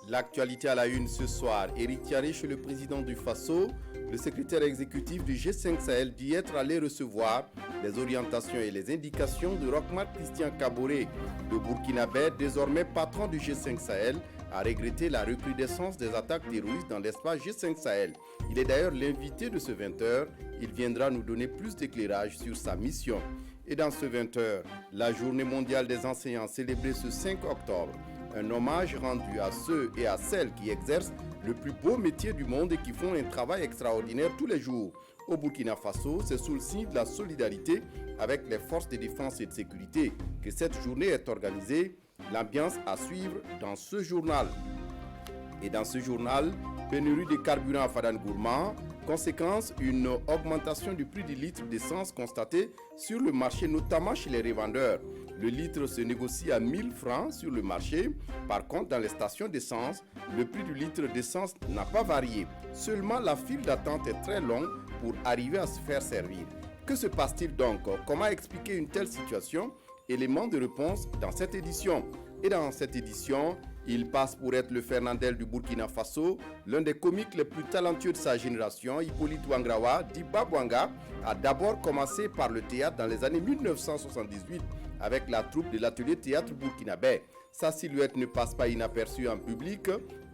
L'actualité à la une ce soir, Éric Thiaré chez le président du Faso, le secrétaire exécutif du G5 Sahel dit être allé recevoir les orientations et les indications de Rochmark Christian Kaboré. Le Burkinabé, désormais patron du G5 Sahel, a regretté la recrudescence des attaques terroristes dans l'espace G5 Sahel. Il est d'ailleurs l'invité de ce 20h. Il viendra nous donner plus d'éclairage sur sa mission. Et dans ce 20h, la journée mondiale des enseignants célébrée ce 5 octobre. Un hommage rendu à ceux et à celles qui exercent le plus beau métier du monde et qui font un travail extraordinaire tous les jours. Au Burkina Faso, c'est sous le signe de la solidarité avec les forces de défense et de sécurité que cette journée est organisée. L'ambiance à suivre dans ce journal. Et dans ce journal, pénurie de carburant à Fadan Gourmand. Conséquence, une augmentation du prix du litre d'essence constatée sur le marché, notamment chez les revendeurs. Le litre se négocie à 1000 francs sur le marché. Par contre, dans les stations d'essence, le prix du litre d'essence n'a pas varié. Seulement, la file d'attente est très longue pour arriver à se faire servir. Que se passe-t-il donc? Comment expliquer une telle situation? Éléments de réponse dans cette édition. Et dans cette édition, il passe pour être le Fernandel du Burkina Faso, l'un des comiques les plus talentueux de sa génération. Hippolyte Ouangrawa, dit Babouanga, a d'abord commencé par le théâtre dans les années 1978 avec la troupe de l'atelier théâtre burkinabé. Sa silhouette ne passe pas inaperçue en public.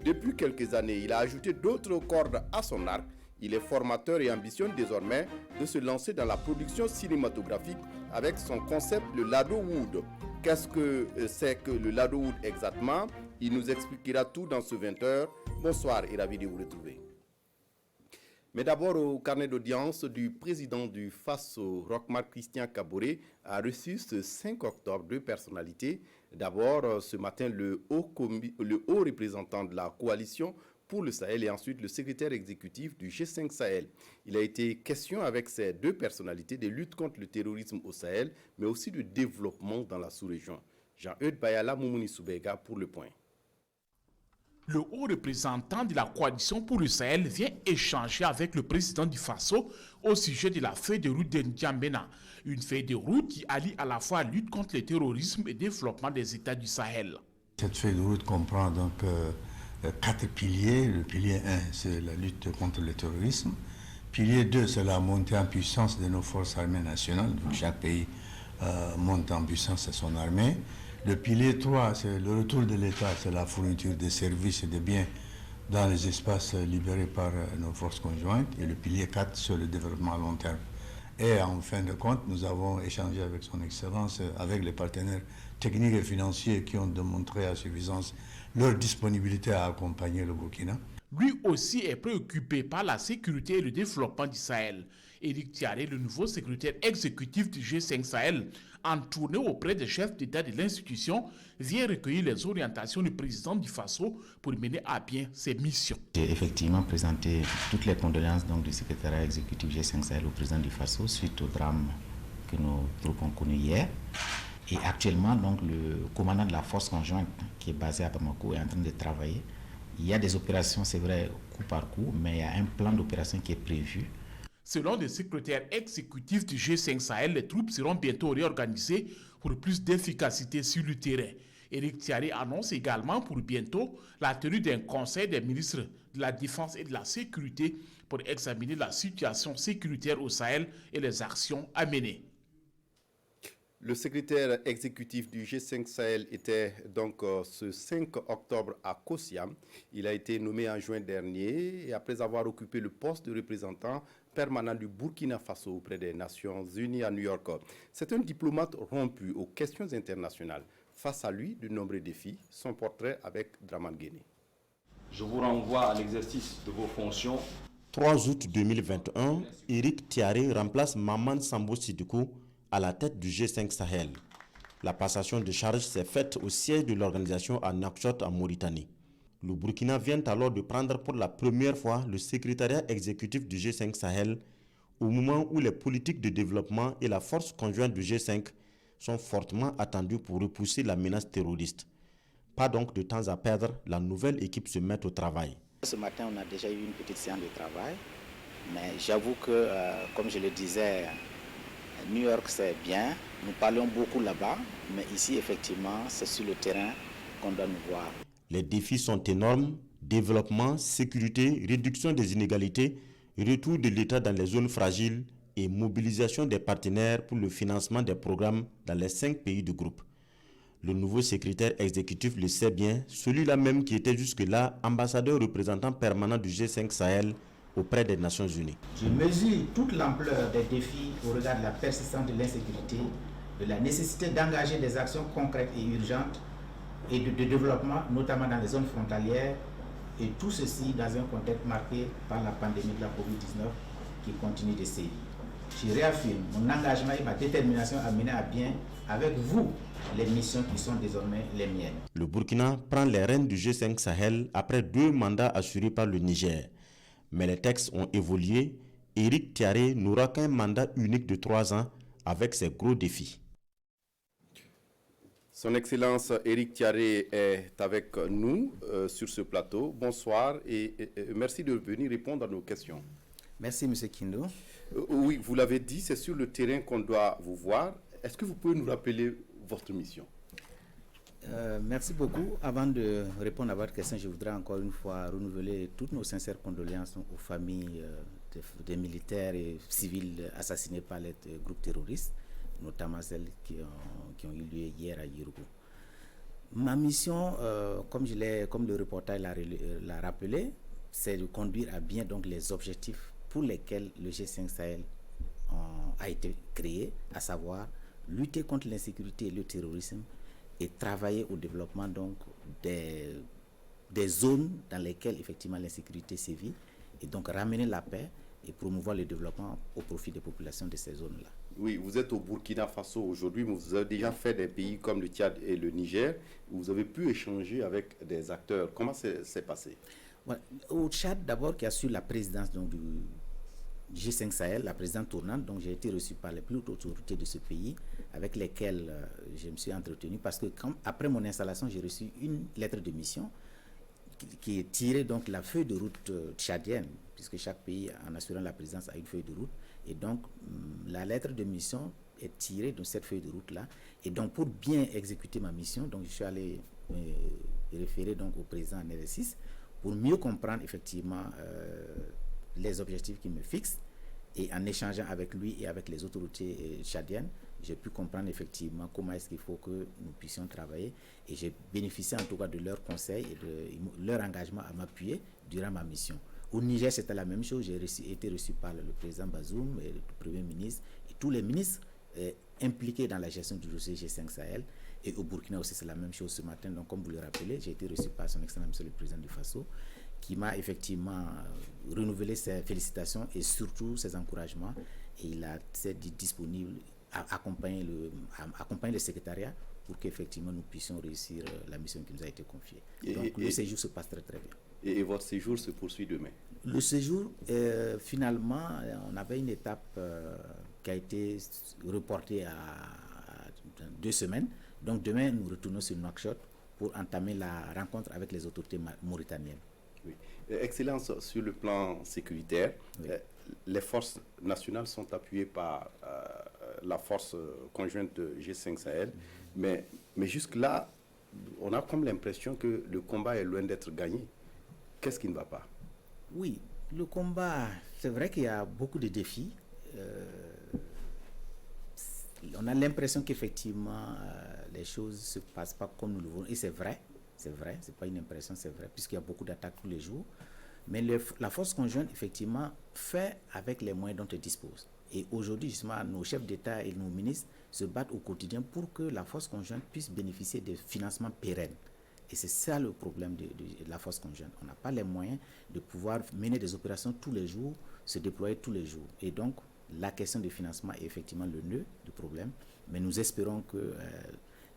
Depuis quelques années, il a ajouté d'autres cordes à son arc. Il est formateur et ambitionne désormais de se lancer dans la production cinématographique avec son concept le Lado Wood. Qu'est-ce que c'est que le Lado Wood exactement? Il nous expliquera tout dans ce 20h. Bonsoir et ravi de vous retrouver. Mais d'abord, au carnet d'audience du président du Faso, Rochmark Christian Kaboré, a reçu ce 5 octobre deux personnalités. D'abord, ce matin, le haut représentant de la coalition pour le Sahel et ensuite le secrétaire exécutif du G5 Sahel. Il a été question avec ces deux personnalités de lutte contre le terrorisme au Sahel, mais aussi de développement dans la sous-région. Jean-Eudes Bayala Moumouni Soubega pour le point. Le haut représentant de la coalition pour le Sahel vient échanger avec le président du Faso au sujet de la feuille de route de N'Djamena, une feuille de route qui allie à la fois lutte contre le terrorisme et développement des États du Sahel. Cette feuille de route comprend donc 4 piliers. Le pilier 1, c'est la lutte contre le terrorisme. Pilier 2, c'est la montée en puissance de nos forces armées nationales. Donc chaque pays monte en puissance de son armée. Le pilier 3, c'est le retour de l'État, c'est la fourniture de services et de biens dans les espaces libérés par nos forces conjointes. Et le pilier 4, c'est le développement à long terme. Et en fin de compte, nous avons échangé avec son Excellence, avec les partenaires techniques et financiers qui ont démontré à suffisance leur disponibilité à accompagner le Burkina. Lui aussi est préoccupé par la sécurité et le développement du Sahel. Éric Thiaré, le nouveau secrétaire exécutif du G5 Sahel, en tournée auprès des chefs d'État de l'institution, vient recueillir les orientations du président du Faso pour mener à bien ses missions. J'ai effectivement présenté toutes les condoléances donc, du secrétaire exécutif G5 Sahel au président du Faso suite au drame que nos troupes ont connu hier. Et actuellement, donc, le commandant de la force conjointe qui est basé à Bamako est en train de travailler. Il y a des opérations, c'est vrai, coup par coup, mais il y a un plan d'opération qui est prévu. Selon le secrétaire exécutif du G5 Sahel, les troupes seront bientôt réorganisées pour plus d'efficacité sur le terrain. Éric Thiaré annonce également pour bientôt la tenue d'un conseil des ministres de la Défense et de la Sécurité pour examiner la situation sécuritaire au Sahel et les actions à mener. Le secrétaire exécutif du G5 Sahel était donc ce 5 octobre à Kosiam. Il a été nommé en juin dernier et après avoir occupé le poste de représentant permanent du Burkina Faso auprès des Nations Unies à New York. C'est un diplomate rompu aux questions internationales. Face à lui, de nombreux défis. Son portrait avec Draman Guéné. Je vous renvoie à l'exercice de vos fonctions. 3 août 2021, Éric Thiaré remplace Maman Sambo Sidiko à la tête du G5 Sahel. La passation de charge s'est faite au siège de l'organisation à Nouakchott en Mauritanie. Le Burkina vient alors de prendre pour la première fois le secrétariat exécutif du G5 Sahel au moment où les politiques de développement et la force conjointe du G5 sont fortement attendues pour repousser la menace terroriste. Pas donc de temps à perdre, la nouvelle équipe se met au travail. Ce matin, on a déjà eu une petite séance de travail, mais j'avoue que, comme je le disais, New York c'est bien, nous parlons beaucoup là-bas, mais ici effectivement c'est sur le terrain qu'on doit nous voir. Les défis sont énormes: développement, sécurité, réduction des inégalités, retour de l'État dans les zones fragiles et mobilisation des partenaires pour le financement des programmes dans les 5 pays du groupe. Le nouveau secrétaire exécutif le sait bien, celui-là même qui était jusque-là ambassadeur représentant permanent du G5 Sahel auprès des Nations Unies. Je mesure toute l'ampleur des défis au regard de la persistance de l'insécurité, de la nécessité d'engager des actions concrètes et urgentes et de développement, notamment dans les zones frontalières, et tout ceci dans un contexte marqué par la pandémie de la Covid-19 qui continue de sévir. Je réaffirme mon engagement et ma détermination à mener à bien avec vous les missions qui sont désormais les miennes. Le Burkina prend les rênes du G5 Sahel après 2 mandats assurés par le Niger. Mais les textes ont évolué. Éric Thiaré n'aura qu'un mandat unique de 3 ans avec ses gros défis. Son Excellence Éric Thiaré est avec nous sur ce plateau. Bonsoir et merci de venir répondre à nos questions. Merci, M. Kindo. Oui, vous l'avez dit, c'est sur le terrain qu'on doit vous voir. Est-ce que vous pouvez nous rappeler votre mission? Merci beaucoup. Avant de répondre à votre question, je voudrais encore une fois renouveler toutes nos sincères condoléances aux familles des militaires et civils assassinés par les groupes terroristes, notamment celles qui ont eu lieu hier à Yirgou. Ma mission, comme le reportage l'a rappelé, c'est de conduire à bien donc les objectifs pour lesquels le G5 Sahel a été créé, à savoir lutter contre l'insécurité et le terrorisme et travailler au développement donc des zones dans lesquelles effectivement l'insécurité sévit et donc ramener la paix et promouvoir le développement au profit des populations de ces zones-là. Oui, vous êtes au Burkina Faso aujourd'hui, mais vous avez déjà fait des pays comme le Tchad et le Niger. Vous avez pu échanger avec des acteurs. Comment c'est passé? Ouais, au Tchad, d'abord, qui assure la présidence donc, du G5 Sahel, la présidente tournante, donc j'ai été reçu par les plus hautes autorités de ce pays, avec lesquelles je me suis entretenu, parce que après mon installation, j'ai reçu une lettre de mission qui est tirée donc la feuille de route tchadienne, puisque chaque pays, en assurant la présidence, a une feuille de route. Et donc, la lettre de mission est tirée de cette feuille de route-là. Et donc, pour bien exécuter ma mission, donc je suis allé me référer donc au président en exercice pour mieux comprendre effectivement les objectifs qu'il me fixe. Et en échangeant avec lui et avec les autorités tchadiennes, j'ai pu comprendre effectivement comment est-ce qu'il faut que nous puissions travailler. Et j'ai bénéficié en tout cas de leurs conseils et de leur engagement à m'appuyer durant ma mission. Au Niger, c'était la même chose. J'ai été reçu par le président Bazoum et le Premier ministre et tous les ministres impliqués dans la gestion du dossier G5 Sahel. Et au Burkina aussi, c'est la même chose ce matin. Donc, comme vous le rappelez, j'ai été reçu par son Excellence Monsieur le Président du Faso, qui m'a effectivement renouvelé ses félicitations et surtout ses encouragements. Et il a été disponible à accompagner le secrétariat pour qu'effectivement nous puissions réussir la mission qui nous a été confiée. Donc, le séjour se passe très très bien. Et votre séjour se poursuit demain? Le séjour, finalement, on avait une étape qui a été reportée à 2 semaines. Donc demain, nous retournons sur Nouakchott pour entamer la rencontre avec les autorités mauritaniennes. Oui. Excellence, sur le plan sécuritaire, oui, les forces nationales sont appuyées par la force conjointe de G5 Sahel, mais jusque-là, on a comme l'impression que le combat est loin d'être gagné. Qu'est-ce qui ne va pas? Oui, le combat, c'est vrai qu'il y a beaucoup de défis. On a l'impression qu'effectivement, les choses ne se passent pas comme nous le voulons. Et c'est vrai, c'est pas une impression, c'est vrai, puisqu'il y a beaucoup d'attaques tous les jours. Mais la force conjointe, effectivement, fait avec les moyens dont elle dispose. Et aujourd'hui, justement, nos chefs d'État et nos ministres se battent au quotidien pour que la force conjointe puisse bénéficier de financements pérennes. Et c'est ça le problème de la force conjointe. On n'a pas les moyens de pouvoir mener des opérations tous les jours, se déployer tous les jours. Et donc, la question de financement est effectivement le nœud du problème. Mais nous espérons que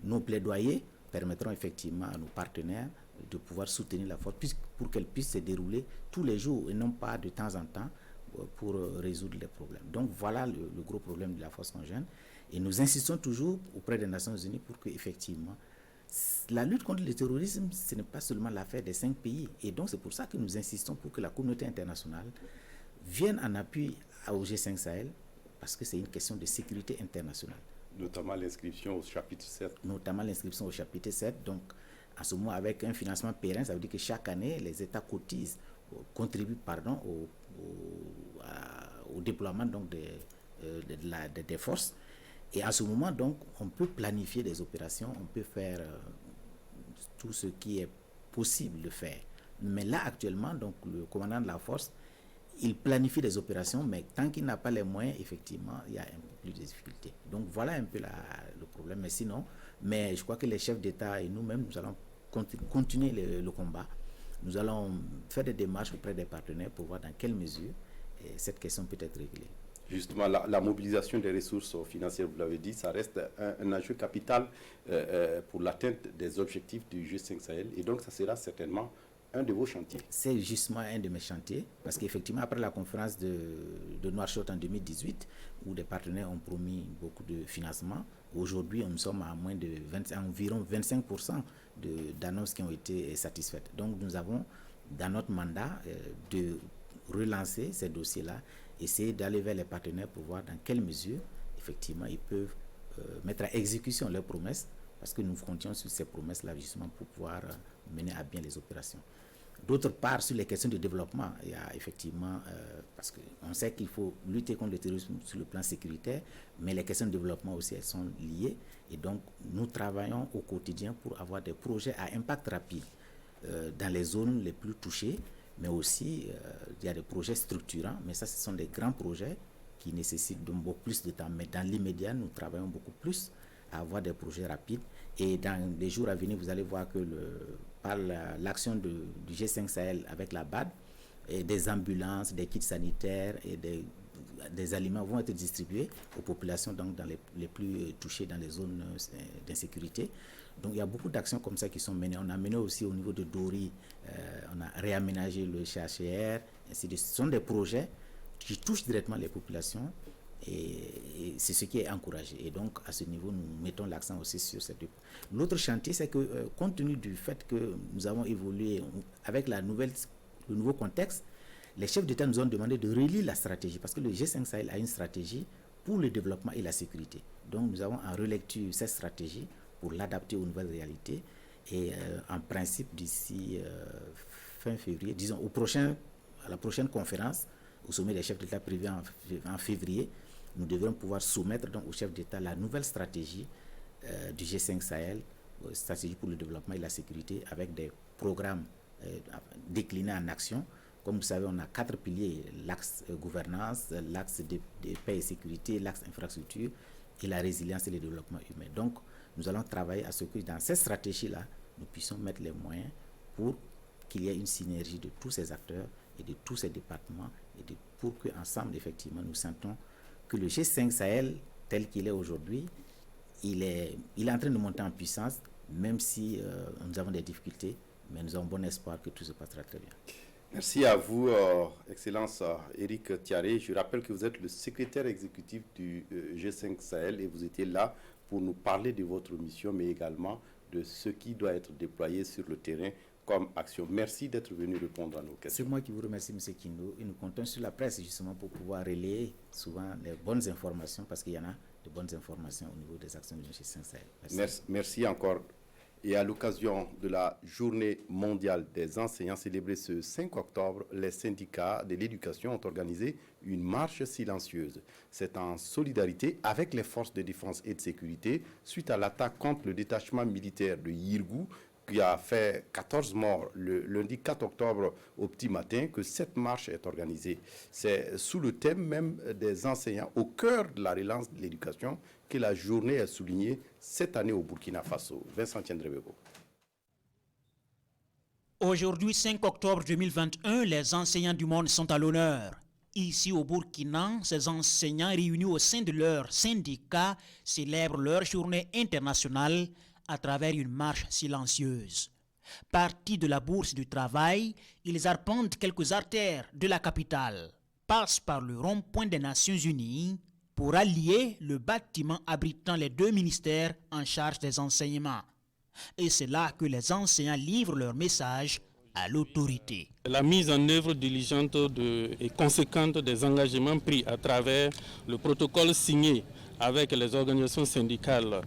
nos plaidoyers permettront effectivement à nos partenaires de pouvoir soutenir la force pour qu'elle puisse se dérouler tous les jours et non pas de temps en temps pour résoudre les problèmes. Donc voilà le gros problème de la force conjointe. Et nous insistons toujours auprès des Nations Unies pour que effectivement la lutte contre le terrorisme, ce n'est pas seulement l'affaire des 5 pays. Et donc c'est pour ça que nous insistons pour que la communauté internationale vienne en appui au G5 Sahel, parce que c'est une question de sécurité internationale. Notamment l'inscription au chapitre 7. Notamment l'inscription au chapitre 7. Donc, En ce moment, avec un financement pérenne, ça veut dire que chaque année, les États contribuent au déploiement donc, des forces. Et en ce moment, donc, on peut planifier des opérations, on peut faire tout ce qui est possible de faire. Mais là, actuellement, donc, le commandant de la force, il planifie des opérations, mais tant qu'il n'a pas les moyens, effectivement, il y a un peu plus de difficultés. Donc, voilà un peu le problème. Mais sinon, je crois que les chefs d'État et nous-mêmes, nous allons continuer le combat. Nous allons faire des démarches auprès des partenaires pour voir dans quelle mesure cette question peut être réglée. Justement, la mobilisation des ressources financières, vous l'avez dit, ça reste un enjeu capital pour l'atteinte des objectifs du G5 Sahel. Et donc, ça sera certainement un de vos chantiers. C'est justement un de mes chantiers, parce qu'effectivement, après la conférence de Nouakchott en 2018, où des partenaires ont promis beaucoup de financement, aujourd'hui, nous sommes à moins de environ 25% d'annonces qui ont été satisfaites. Donc, nous avons, dans notre mandat, de relancer ces dossiers-là, essayer d'aller vers les partenaires pour voir dans quelle mesure, effectivement, ils peuvent mettre à exécution leurs promesses, parce que nous comptons sur ces promesses-là, justement, pour pouvoir mener à bien les opérations. D'autre part, sur les questions de développement, il y a effectivement, parce qu'on sait qu'il faut lutter contre le terrorisme sur le plan sécuritaire, mais les questions de développement aussi, elles sont liées. Et donc, nous travaillons au quotidien pour avoir des projets à impact rapide dans les zones les plus touchées, mais aussi, il y a des projets structurants, mais ça, ce sont des grands projets qui nécessitent donc beaucoup plus de temps. Mais dans l'immédiat, nous travaillons beaucoup plus à avoir des projets rapides. Et dans les jours à venir, vous allez voir que par l'action du G5 Sahel avec la BAD, et des ambulances, des kits sanitaires et des aliments vont être distribués aux populations donc dans les plus touchées dans les zones d'insécurité. Donc il y a beaucoup d'actions comme ça qui sont menées. On a mené aussi au niveau de Dori, on a réaménagé le CHR, ainsi de suite. Ce sont des projets qui touchent directement les populations et c'est ce qui est encouragé. Et donc à ce niveau, nous mettons l'accent aussi sur cette. L'autre chantier, c'est que compte tenu du fait que nous avons évolué avec le nouveau contexte, les chefs d'État nous ont demandé de relire la stratégie parce que le G5 Sahel a une stratégie pour le développement et la sécurité. Donc nous avons en relecture cette stratégie pour l'adapter aux nouvelles réalités et en principe d'ici fin février, disons à la prochaine conférence au sommet des chefs d'État prévu en février, nous devrons pouvoir soumettre donc aux chefs d'État la nouvelle stratégie du G5 Sahel, stratégie pour le développement et la sécurité avec des programmes déclinés en action. Comme vous savez, on a 4 piliers, l'axe gouvernance, l'axe de paix et sécurité, l'axe infrastructure et la résilience et le développement humain. Donc, nous allons travailler à ce que dans cette stratégie-là, nous puissions mettre les moyens pour qu'il y ait une synergie de tous ces acteurs et de tous ces départements et pour qu'ensemble, effectivement, nous sentons que le G5 Sahel, tel qu'il est aujourd'hui, il est en train de monter en puissance, même si nous avons des difficultés, mais nous avons bon espoir que tout se passera très bien. Merci à vous, Excellence Éric Thiaré. Je rappelle que vous êtes le secrétaire exécutif du G5 Sahel et vous étiez là pour nous parler de votre mission, mais également de ce qui doit être déployé sur le terrain comme action. Merci d'être venu répondre à nos questions. C'est moi qui vous remercie, M. Kindo. Et nous comptons sur la presse justement pour pouvoir relayer souvent les bonnes informations, parce qu'il y en a de bonnes informations au niveau des actions du G5 Sahel. Merci encore. Et à l'occasion de la Journée mondiale des enseignants célébrée ce 5 octobre, les syndicats de l'éducation ont organisé une marche silencieuse. C'est en solidarité avec les forces de défense et de sécurité suite à l'attaque contre le détachement militaire de Yirgou qui a fait 14 morts le lundi 4 octobre au petit matin que cette marche est organisée. C'est sous le thème même des enseignants au cœur de la relance de l'éducation que la journée est soulignée cette année au Burkina Faso. Vincent Tiendrebego. Aujourd'hui, 5 octobre 2021, les enseignants du monde sont à l'honneur. Ici au Burkina, ces enseignants réunis au sein de leur syndicat célèbrent leur journée internationale à travers une marche silencieuse. Partis de la bourse du travail, ils arpentent quelques artères de la capitale, passent par le rond-point des Nations Unies pour allier le bâtiment abritant les 2 ministères en charge des enseignements. Et c'est là que les enseignants livrent leur message à l'autorité. La mise en œuvre diligente et conséquente des engagements pris à travers le protocole signé avec les organisations syndicales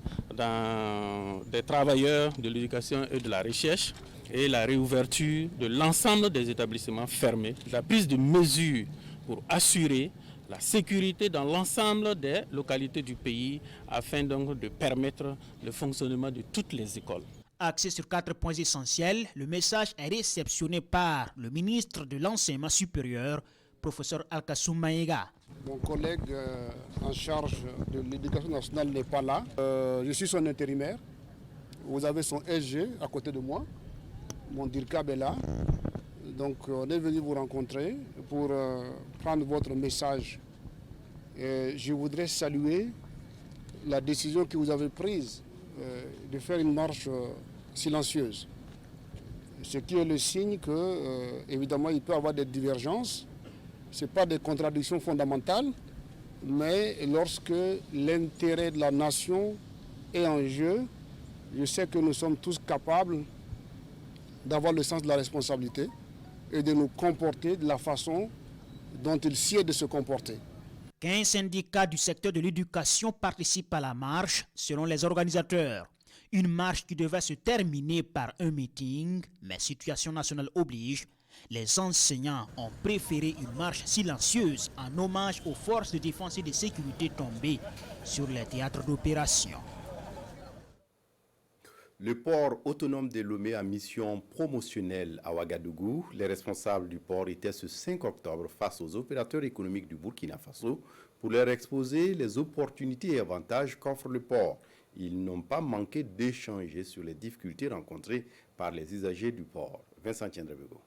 des travailleurs de l'éducation et de la recherche et la réouverture de l'ensemble des établissements fermés, la prise de mesures pour assurer la sécurité dans l'ensemble des localités du pays afin donc de permettre le fonctionnement de toutes les écoles. Axé sur 4 points essentiels, le message est réceptionné par le ministre de l'Enseignement supérieur, professeur Alkassoum Maïga. Mon collègue en charge de l'éducation nationale n'est pas là. Je suis son intérimaire. Vous avez son SG à côté de moi. Mon DIRCAB est là. Donc on est venu vous rencontrer pour prendre votre message. Et je voudrais saluer la décision que vous avez prise de faire une marche silencieuse. Ce qui est le signe que, évidemment, il peut y avoir des divergences. Ce n'est pas des contradictions fondamentales, mais lorsque l'intérêt de la nation est en jeu, je sais que nous sommes tous capables d'avoir le sens de la responsabilité et de nous comporter de la façon dont il sied de se comporter. 15 syndicats du secteur de l'éducation participent à la marche, selon les organisateurs. Une marche qui devait se terminer par un meeting, mais situation nationale oblige. Les enseignants ont préféré une marche silencieuse en hommage aux forces de défense et de sécurité tombées sur les théâtres d'opération. Le port autonome de Lomé a mission promotionnelle à Ouagadougou. Les responsables du port étaient ce 5 octobre face aux opérateurs économiques du Burkina Faso pour leur exposer les opportunités et avantages qu'offre le port. Ils n'ont pas manqué d'échanger sur les difficultés rencontrées par les usagers du port. Vincent Tiendrebego.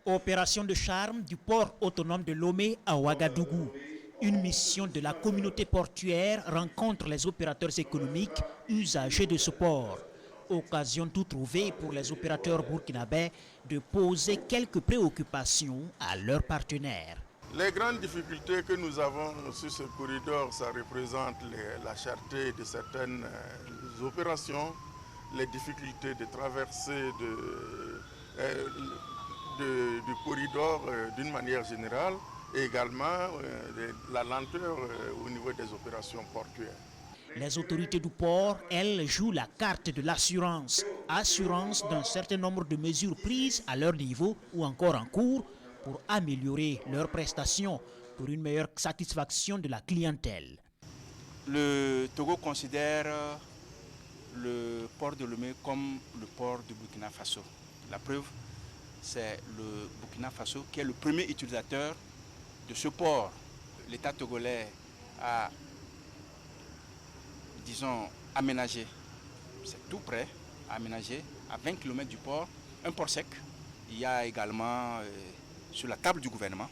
Opération de charme du port autonome de Lomé à Ouagadougou. Une mission de la communauté portuaire rencontre les opérateurs économiques usagers de ce port. Occasion tout trouvée pour les opérateurs burkinabés de poser quelques préoccupations à leurs partenaires. Les grandes difficultés que nous avons sur ce corridor, ça représente la cherté de certaines opérations, les difficultés de traversée du corridor d'une manière générale, et également la lenteur au niveau des opérations portuaires. Les autorités du port, elles, jouent la carte de l'assurance. Assurance d'un certain nombre de mesures prises à leur niveau ou encore en cours pour améliorer leurs prestations pour une meilleure satisfaction de la clientèle. Le Togo considère le port de Lomé comme le port du Burkina Faso. La preuve, c'est le Burkina Faso qui est le premier utilisateur de ce port. L'État togolais a, disons, aménagé, c'est tout près, aménagé à 20 km du port, un port sec. Il y a également sur la table du gouvernement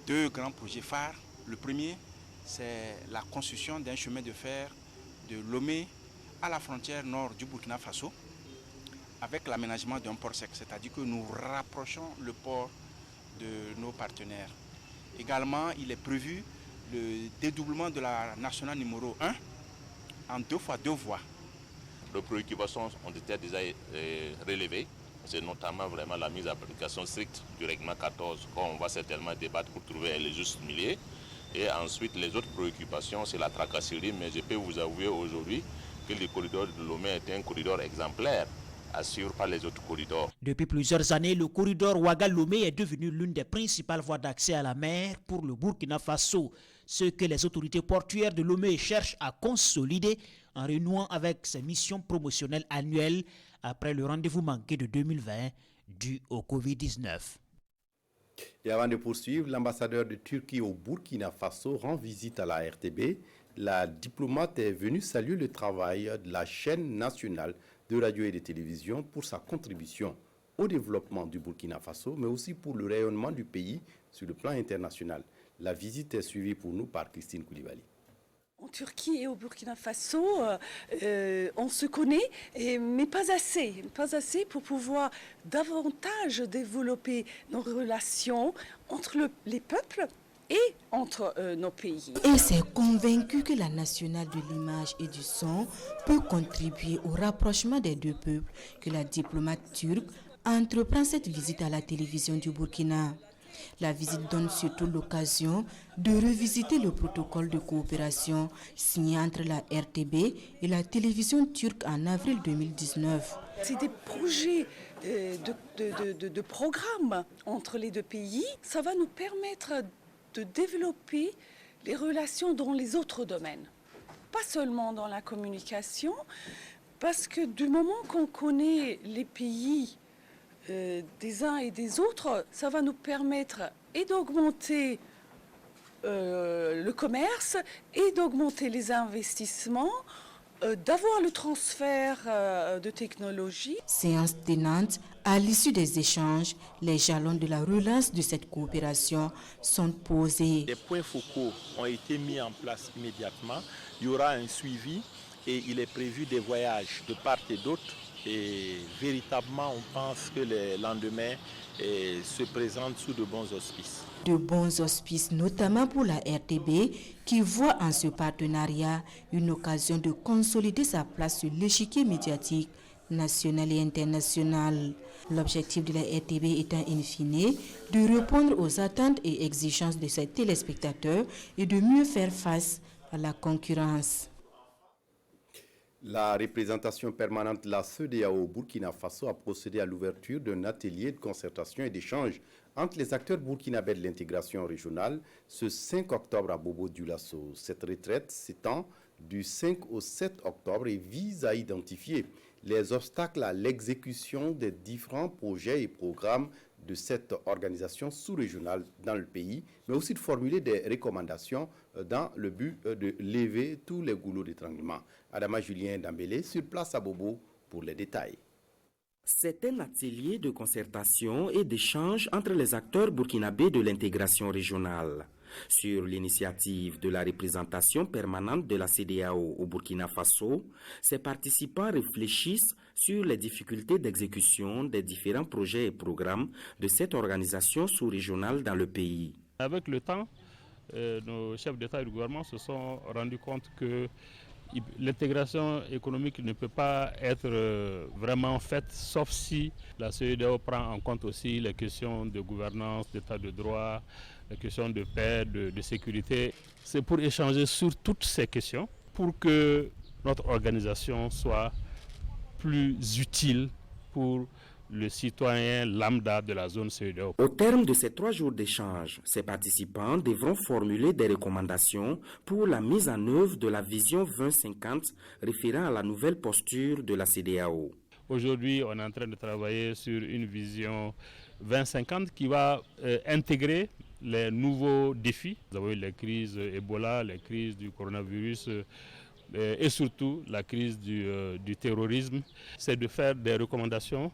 2 grands projets phares. Le premier, c'est la construction d'un chemin de fer de Lomé à la frontière nord du Burkina Faso avec l'aménagement d'un port sec, c'est-à-dire que nous rapprochons le port de nos partenaires. Également, il est prévu le dédoublement de la nationale numéro 1 en 2 fois 2 voies. Les préoccupations ont été déjà relevées. C'est notamment vraiment la mise en application stricte du règlement 14 qu'on va certainement débattre pour trouver le juste milieu. Et ensuite, les autres préoccupations, c'est la tracasserie, mais je peux vous avouer aujourd'hui que le corridor de Lomé est un corridor exemplaire, assuré par les autres corridors. Depuis plusieurs années, le corridor Ouaga-Lomé est devenu l'une des principales voies d'accès à la mer pour le Burkina Faso, ce que les autorités portuaires de Lomé cherchent à consolider en renouant avec ses missions promotionnelles annuelles après le rendez-vous manqué de 2020 dû au Covid-19. Et avant de poursuivre, l'ambassadeur de Turquie au Burkina Faso rend visite à la RTB. La diplomate est venue saluer le travail de la chaîne nationale de radio et de télévision pour sa contribution au développement du Burkina Faso, mais aussi pour le rayonnement du pays sur le plan international. La visite est suivie pour nous par Christine Koulibaly. En Turquie et au Burkina Faso, on se connaît, mais pas assez pour pouvoir davantage développer nos relations entre les peuples et entre nos pays. Et c'est convaincu que la nationale de l'image et du son peut contribuer au rapprochement des deux peuples que la diplomate turque entreprend cette visite à la télévision du Burkina. La visite donne surtout l'occasion de revisiter le protocole de coopération signé entre la RTB et la télévision turque en avril 2019. C'est des projets de programmes entre les deux pays. Ça va nous permettre de développer les relations dans les autres domaines. Pas seulement dans la communication, parce que du moment qu'on connaît les pays des uns et des autres, ça va nous permettre et d'augmenter le commerce et d'augmenter les investissements, d'avoir le transfert de technologie. Séance tenante, à l'issue des échanges, les jalons de la relance de cette coopération sont posés. Des points focaux ont été mis en place immédiatement. Il y aura un suivi et il est prévu des voyages de part et d'autre. Et véritablement, on pense que les lendemains se présentent sous de bons auspices. De bons auspices, notamment pour la RTB, qui voit en ce partenariat une occasion de consolider sa place sur l'échiquier médiatique national et international. L'objectif de la RTB étant in fine de répondre aux attentes et exigences de ses téléspectateurs et de mieux faire face à la concurrence. La représentation permanente de la CEDEAO au Burkina Faso a procédé à l'ouverture d'un atelier de concertation et d'échange entre les acteurs burkinabés de l'intégration régionale ce 5 octobre à Bobo-Dioulasso. Cette retraite s'étend du 5 au 7 octobre et vise à identifier les obstacles à l'exécution des différents projets et programmes de cette organisation sous-régionale dans le pays, mais aussi de formuler des recommandations dans le but de lever tous les goulots d'étranglement. Adama Julien Dambélé sur place à Bobo pour les détails. C'est un atelier de concertation et d'échange entre les acteurs burkinabés de l'intégration régionale. Sur l'initiative de la représentation permanente de la CEDEAO au Burkina Faso, ces participants réfléchissent sur les difficultés d'exécution des différents projets et programmes de cette organisation sous-régionale dans le pays. Avec le temps, nos chefs d'État et de gouvernement se sont rendus compte que l'intégration économique ne peut pas être vraiment faite sauf si la CEDEAO prend en compte aussi les questions de gouvernance, d'état de droit, les questions de paix, de sécurité. C'est pour échanger sur toutes ces questions pour que notre organisation soit plus utile pour le citoyen lambda de la zone CEDEAO. Au terme de ces 3 jours d'échange, ces participants devront formuler des recommandations pour la mise en œuvre de la vision 2050 référant à la nouvelle posture de la CEDEAO. Aujourd'hui, on est en train de travailler sur une vision 2050 qui va intégrer les nouveaux défis. Nous avons eu les crises Ebola, les crises du coronavirus et surtout la crise du terrorisme. C'est de faire des recommandations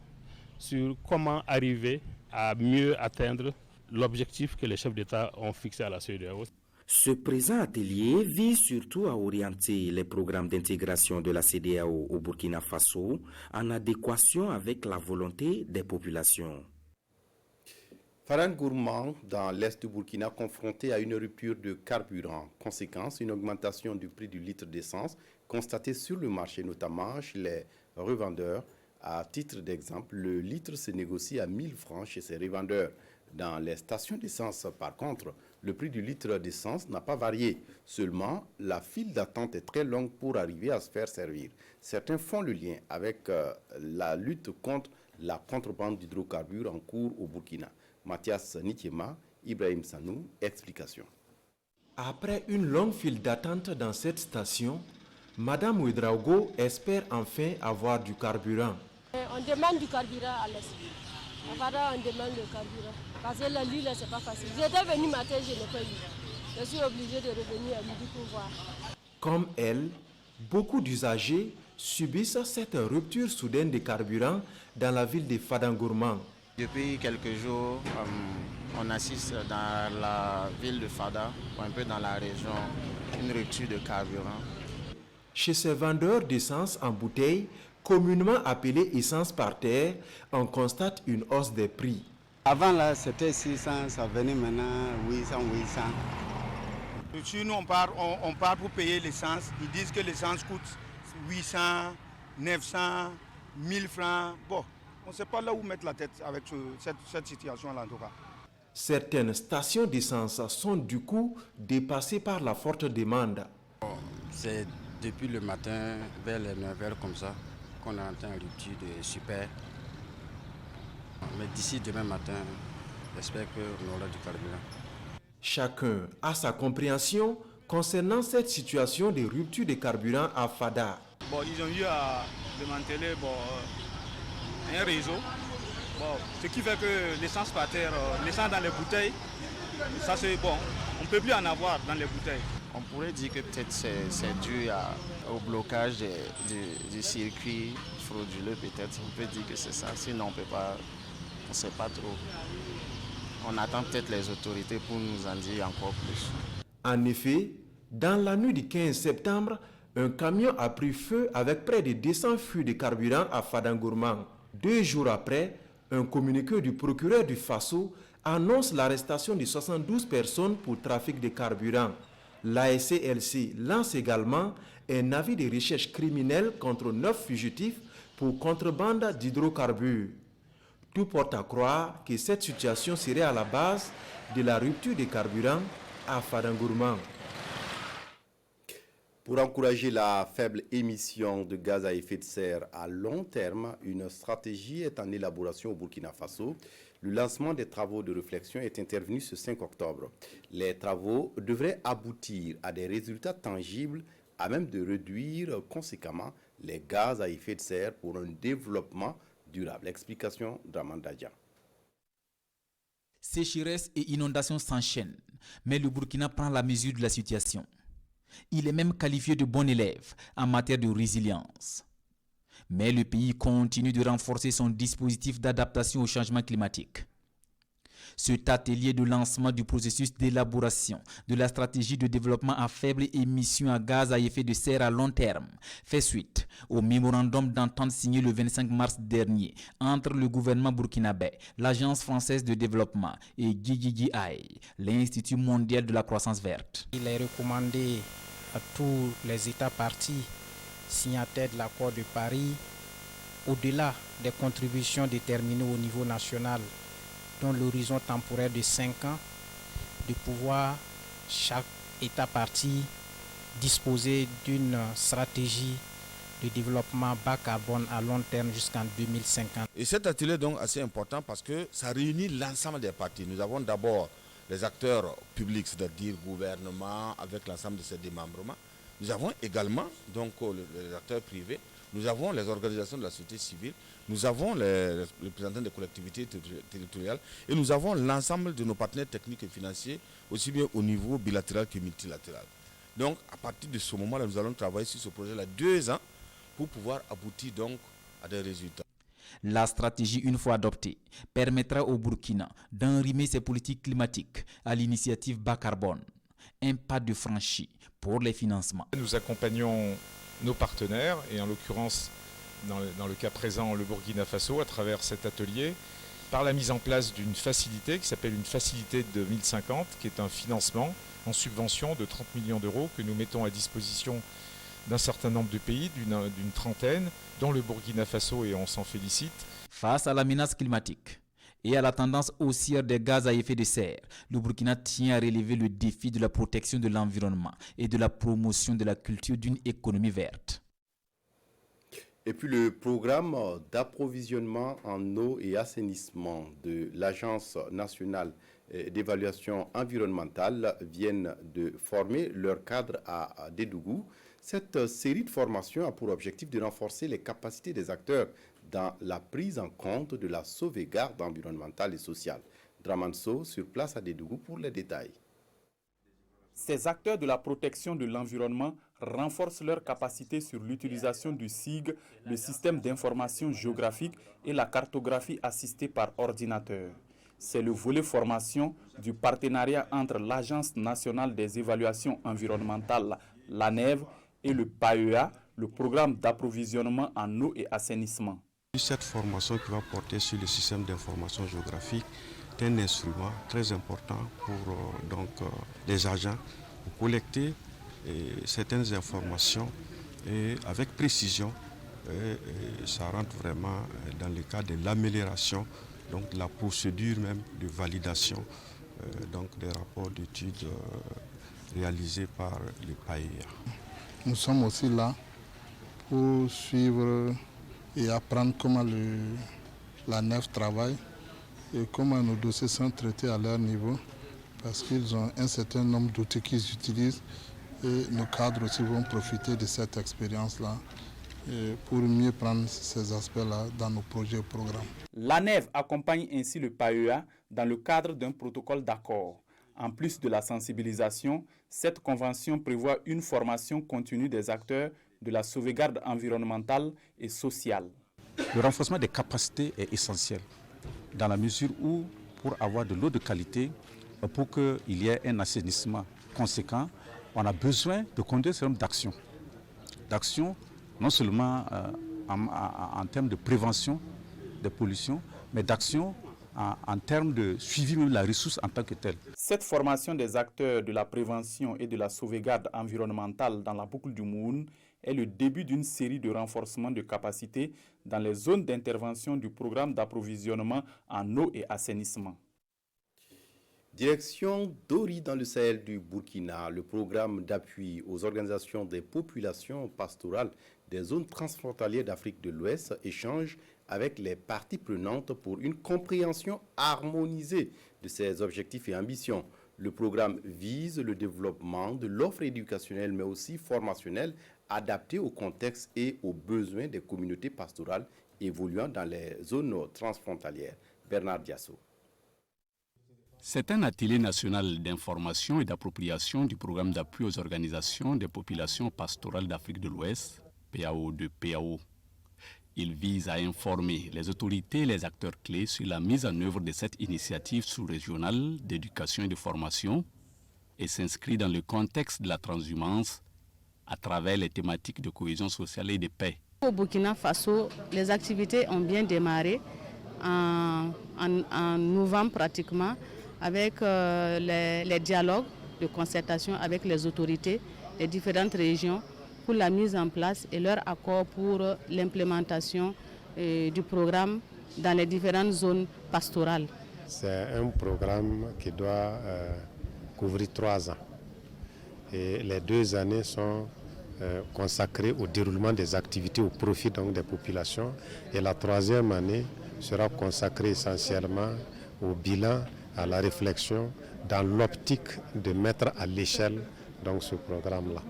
sur comment arriver à mieux atteindre l'objectif que les chefs d'État ont fixé à la CEDEAO. Ce présent atelier vise surtout à orienter les programmes d'intégration de la CEDEAO au Burkina Faso en adéquation avec la volonté des populations. Faran Gourmand, dans l'est du Burkina, confronté à une rupture de carburant. Conséquence, une augmentation du prix du litre d'essence constatée sur le marché, notamment chez les revendeurs. À titre d'exemple, le litre se négocie à 1000 francs chez ces revendeurs. Dans les stations d'essence, par contre, le prix du litre d'essence n'a pas varié. Seulement, la file d'attente est très longue pour arriver à se faire servir. Certains font le lien avec la lutte contre la contrebande d'hydrocarbures en cours au Burkina. Mathias Nitiema, Ibrahim Sanou, explication. Après une longue file d'attente dans cette station, Madame Ouedraogo espère enfin avoir du carburant. On demande du carburant à l'est. On demande le carburant. Parce que la nuit, c'est pas facile. J'étais venu matin, je n'ai pas eu. Je suis obligé de revenir à midi pour voir. Comme elle, beaucoup d'usagers subissent cette rupture soudaine de carburant dans la ville de Fadangourmand. Depuis quelques jours, on assiste dans la ville de Fada, un peu dans la région, une rupture de carburant. Chez ces vendeurs d'essence en bouteille, communément appelée essence par terre, on constate une hausse des prix. Avant là, c'était 600, ça venait maintenant 800. Sur nous, on part pour payer l'essence. Ils disent que l'essence coûte 800, 900, 1000 francs. Bon, on ne sait pas là où mettre la tête avec cette situation-là en tout cas. Certaines stations d'essence sont du coup dépassées par la forte demande. C'est depuis le matin, vers les 9h comme ça, qu'on entend une rupture de super. Mais d'ici demain matin, j'espère qu'on aura du carburant. Chacun a sa compréhension concernant cette situation de rupture de carburant à Fada. Ils ont eu à démanteler un réseau, ce qui fait que l'essence par terre, l'essence dans les bouteilles, ça c'est bon, on ne peut plus en avoir dans les bouteilles. On pourrait dire que peut-être c'est dû au blocage du circuit frauduleux, peut-être. On peut dire que c'est ça, sinon on ne sait pas trop. On attend peut-être les autorités pour nous en dire encore plus. En effet, dans la nuit du 15 septembre, un camion a pris feu avec près de 200 fûts de carburant à Fadangourmang. 2 jours après, un communiqué du procureur du Faso annonce l'arrestation de 72 personnes pour trafic de carburant. L'ASCLC lance également un avis de recherche criminelle contre 9 fugitifs pour contrebande d'hydrocarbures. Tout porte à croire que cette situation serait à la base de la rupture de carburant à Fadangourmang. Pour encourager la faible émission de gaz à effet de serre à long terme, une stratégie est en élaboration au Burkina Faso. Le lancement des travaux de réflexion est intervenu ce 5 octobre. Les travaux devraient aboutir à des résultats tangibles à même de réduire conséquemment les gaz à effet de serre pour un développement durable. Explication d'Amandadia. Sécheresse et inondations s'enchaînent, mais le Burkina prend la mesure de la situation. Il est même qualifié de bon élève en matière de résilience. Mais le pays continue de renforcer son dispositif d'adaptation au changement climatique. Cet atelier de lancement du processus d'élaboration de la stratégie de développement à faible émission à gaz à effet de serre à long terme fait suite au mémorandum d'entente signé le 25 mars dernier entre le gouvernement burkinabé, l'Agence française de développement et GGGI, l'Institut mondial de la croissance verte. Il est recommandé à tous les États partis signataires de l'accord de Paris, au-delà des contributions déterminées au niveau national, dont l'horizon temporel de 5 ans, de pouvoir, chaque État parti, disposer d'une stratégie de développement bas carbone à long terme jusqu'en 2050. Et cet atelier est donc assez important parce que ça réunit l'ensemble des partis. Nous avons d'abord les acteurs publics, c'est-à-dire gouvernement, avec l'ensemble de ses démembrements. Nous avons également donc, les acteurs privés, nous avons les organisations de la société civile, nous avons les représentants des collectivités territoriales et nous avons l'ensemble de nos partenaires techniques et financiers, aussi bien au niveau bilatéral que multilatéral. Donc, à partir de ce moment-là, nous allons travailler sur ce projet-là 2 ans pour pouvoir aboutir donc à des résultats. La stratégie, une fois adoptée, permettra au Burkina d'enrimer ses politiques climatiques à l'initiative bas carbone. Un pas de franchi pour les financements. Nous accompagnons nos partenaires, et en l'occurrence, dans le cas présent, le Burkina Faso, à travers cet atelier, par la mise en place d'une facilité qui s'appelle une facilité 2050, qui est un financement en subvention de 30 millions d'euros que nous mettons à disposition d'un certain nombre de pays, d'une trentaine, dont le Burkina Faso, et on s'en félicite. Face à la menace climatique et à la tendance haussière des gaz à effet de serre, le Burkina tient à relever le défi de la protection de l'environnement et de la promotion de la culture d'une économie verte. Et puis le programme d'approvisionnement en eau et assainissement de l'Agence nationale d'évaluation environnementale viennent de former leur cadre à Dédougou. Cette série de formations a pour objectif de renforcer les capacités des acteurs dans la prise en compte de la sauvegarde environnementale et sociale. Dramanso sur place à Dédougou pour les détails. Ces acteurs de la protection de l'environnement renforcent leurs capacités sur l'utilisation du SIG, le système d'information géographique et la cartographie assistée par ordinateur. C'est le volet formation du partenariat entre l'Agence nationale des évaluations environnementales, l'ANEV, et le PAEA, le programme d'approvisionnement en eau et assainissement. Cette formation qui va porter sur le système d'information géographique est un instrument très important pour les agents pour collecter certaines informations et avec précision. Ça rentre vraiment dans le cadre de l'amélioration donc la procédure même de validation donc des rapports d'études réalisés par les PAEA. Nous sommes aussi là pour suivre et apprendre comment la nef travaille et comment nos dossiers sont traités à leur niveau, parce qu'ils ont un certain nombre d'outils qu'ils utilisent et nos cadres aussi vont profiter de cette expérience-là pour mieux prendre ces aspects-là dans nos projets et programmes. L'ANEV accompagne ainsi le PAEA dans le cadre d'un protocole d'accord. En plus de la sensibilisation, cette convention prévoit une formation continue des acteurs de la sauvegarde environnementale et sociale. Le renforcement des capacités est essentiel dans la mesure où, pour avoir de l'eau de qualité, pour qu'il y ait un assainissement conséquent, on a besoin de conduire un certain nombre d'actions. D'actions non seulement en termes de prévention des pollutions, mais d'actions en termes de suivi de la ressource en tant que telle. Cette formation des acteurs de la prévention et de la sauvegarde environnementale dans la boucle du Moune est le début d'une série de renforcements de capacités dans les zones d'intervention du programme d'approvisionnement en eau et assainissement. Direction Dori dans le Sahel du Burkina, le programme d'appui aux organisations des populations pastorales des zones transfrontalières d'Afrique de l'Ouest échange avec les parties prenantes pour une compréhension harmonisée de ses objectifs et ambitions. Le programme vise le développement de l'offre éducationnelle mais aussi formationnelle adaptée au contexte et aux besoins des communautés pastorales évoluant dans les zones transfrontalières. Bernard Diasso. C'est un atelier national d'information et d'appropriation du programme d'appui aux organisations des populations pastorales d'Afrique de l'Ouest, PAO2PAO. Il vise à informer les autorités et les acteurs clés sur la mise en œuvre de cette initiative sous-régionale d'éducation et de formation et s'inscrit dans le contexte de la transhumance à travers les thématiques de cohésion sociale et de paix. Au Burkina Faso, les activités ont bien démarré en novembre pratiquement, avec les dialogues de concertation avec les autorités des différentes régions pour la mise en place et leur accord pour l'implémentation du programme dans les différentes zones pastorales. C'est un programme qui doit couvrir 3 ans. Et les 2 années sont consacrées au déroulement des activités au profit donc, des populations. Et la 3e année sera consacrée essentiellement au bilan, à la réflexion, dans l'optique de mettre à l'échelle donc, ce programme-là.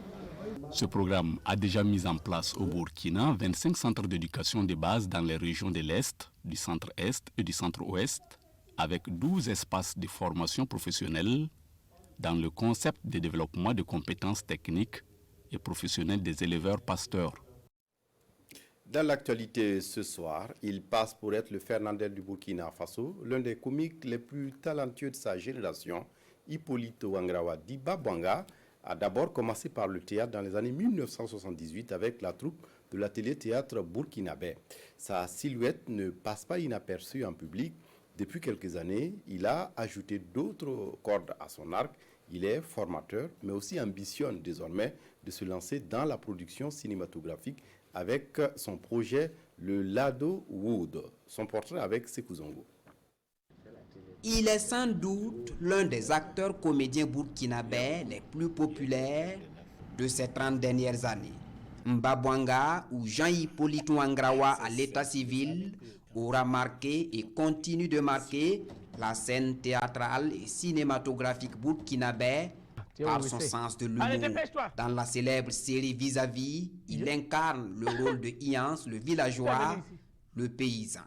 Ce programme a déjà mis en place au Burkina 25 centres d'éducation de base dans les régions de l'Est, du centre-Est et du centre-Ouest, avec 12 espaces de formation professionnelle dans le concept de développement de compétences techniques et professionnelles des éleveurs pasteurs. Dans l'actualité ce soir, il passe pour être le Fernandel du Burkina Faso, l'un des comiques les plus talentueux de sa génération. Hippolyte Ouangrawa Diba Bwanga a d'abord commencé par le théâtre dans les années 1978 avec la troupe de l'atelier théâtre burkinabé. Sa silhouette ne passe pas inaperçue en public. Depuis quelques années, il a ajouté d'autres cordes à son arc. Il est formateur, mais aussi ambitionne désormais de se lancer dans la production cinématographique avec son projet Le Lado Wood. Son portrait avec Sekou Zongo. Il est sans doute l'un des acteurs comédiens burkinabés les plus populaires de ces 30 dernières années. Mbabwanga ou Jean-Hippolyte Ouangrawa à l'état civil aura marqué et continue de marquer la scène théâtrale et cinématographique burkinabé par son sens de l'humour. Dans la célèbre série Vis-à-vis, il incarne le rôle de Ians, le villageois, le paysan.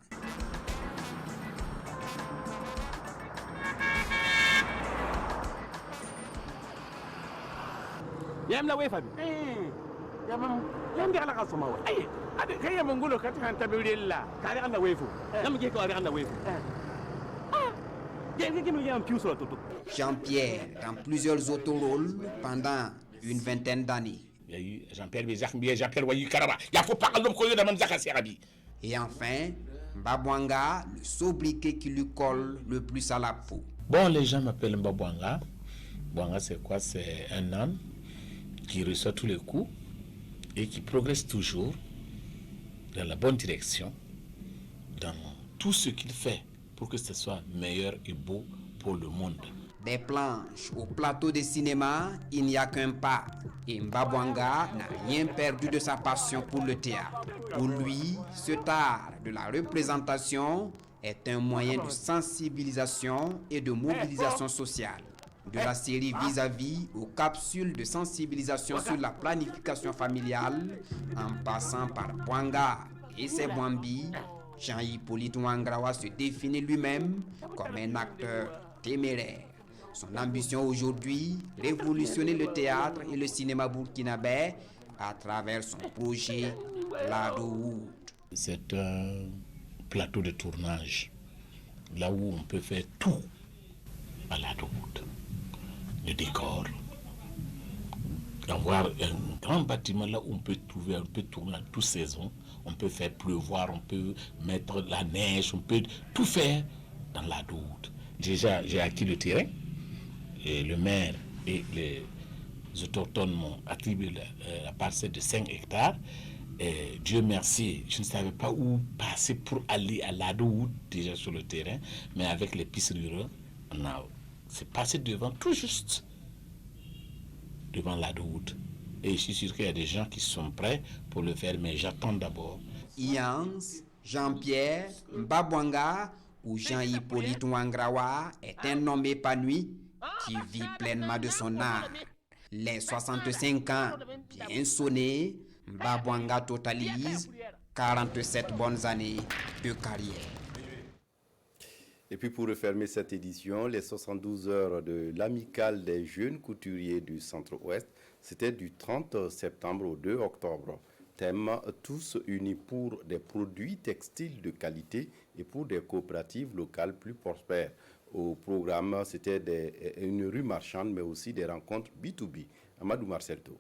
Jean-Pierre dans plusieurs autorôles pendant une vingtaine d'années. Il y a eu Jean-Pierre Wayu Karaba. Et enfin, Mbabwanga, le sobriquet qui lui colle le plus à la peau. Bon, les gens m'appellent Mbabwanga. Mbabwanga, c'est quoi? C'est un âne qui reçoit tous les coups et qui progresse toujours dans la bonne direction, dans tout ce qu'il fait pour que ce soit meilleur et beau pour le monde. Des planches au plateau de cinéma, il n'y a qu'un pas. Et Mbabwanga n'a rien perdu de sa passion pour le théâtre. Pour lui, cet art de la représentation est un moyen de sensibilisation et de mobilisation sociale. De la série Vis-à-vis aux capsules de sensibilisation sur la planification familiale, en passant par Bwanga et ses Bwambi, Jean-Hippolyte Ouangrawa se définit lui-même comme un acteur téméraire. Son ambition aujourd'hui, révolutionner le théâtre et le cinéma burkinabé à travers son projet Ladowood. C'est un plateau de tournage, là où on peut faire tout à Ladowood. Le décor, avoir un grand bâtiment là où on peut tourner à toute saison, on peut faire pleuvoir, on peut mettre la neige, on peut tout faire dans Ladowood. Déjà, j'ai acquis le terrain, et le maire et les autochtones m'ont attribué la parcelle de 5 hectares. Et Dieu merci, je ne savais pas où passer pour aller à Ladowood, déjà sur le terrain, mais avec les pistes rurales, c'est passé devant, tout juste devant Ladowood. Et je suis sûr qu'il y a des gens qui sont prêts pour le faire, mais j'attends d'abord. Yans, Jean-Pierre, Mbabwanga ou Jean-Hippolyte Ouangrawa est un homme épanoui qui vit pleinement de son art. Les 65 ans bien sonnés, Mbabwanga totalise 47 bonnes années de carrière. Et puis pour refermer cette édition, les 72 heures de l'Amicale des jeunes couturiers du Centre-Ouest, c'était du 30 septembre au 2 octobre. Thème « Tous unis pour des produits textiles de qualité et pour des coopératives locales plus prospères ». Au programme, c'était une rue marchande, mais aussi des rencontres B2B. Amadou Marcelto.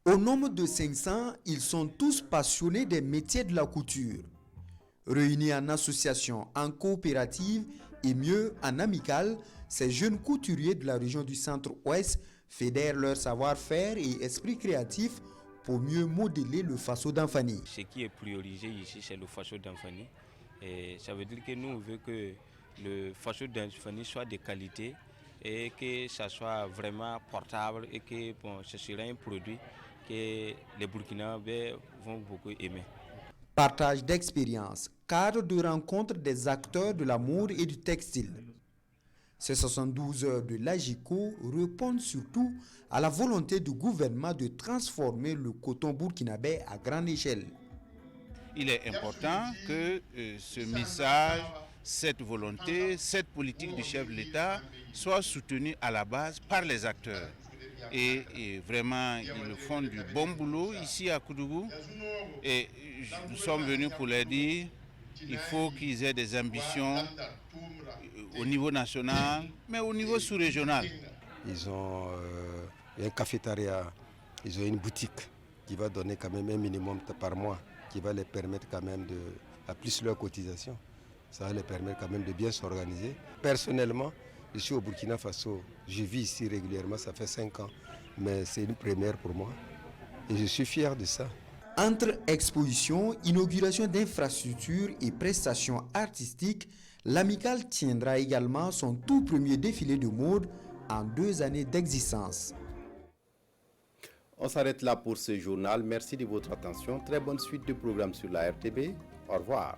Au nombre de 500, ils sont tous passionnés des métiers de la couture. Réunis en association, en coopérative et mieux en amicale, ces jeunes couturiers de la région du Centre-Ouest fédèrent leur savoir-faire et esprit créatif pour mieux modeler le faso d'Anfani. Ce qui est priorisé ici, c'est le faso d'Anfani. Et ça veut dire que nous, on veut que le faso d'Anfani soit de qualité et que ça soit vraiment portable et que ce sera un produit que les Burkinabés vont beaucoup aimer. Partage d'expériences, cadre de rencontre des acteurs de la mode et du textile. Ces 72 heures de l'AGICO répondent surtout à la volonté du gouvernement de transformer le coton burkinabé à grande échelle. Il est important que ce message, cette volonté, cette politique du chef de l'État soit soutenue à la base par les acteurs. Et vraiment, ils font du bon boulot ici à Koudougou. Et nous sommes venus pour leur dire qu'il faut qu'ils aient des ambitions au niveau national, mais au niveau sous-régional. Ils ont un cafétéria, ils ont une boutique qui va donner quand même un minimum par mois, qui va les permettre quand même à plus leur cotisation. Ça va les permettre quand même de bien s'organiser. Personnellement, je suis au Burkina Faso, je vis ici régulièrement, ça fait 5 ans, mais c'est une première pour moi et je suis fier de ça. Entre expositions, inauguration d'infrastructures et prestations artistiques, l'Amicale tiendra également son tout premier défilé de mode en 2 années d'existence. On s'arrête là pour ce journal. Merci de votre attention. Très bonne suite de programmes sur la RTB. Au revoir.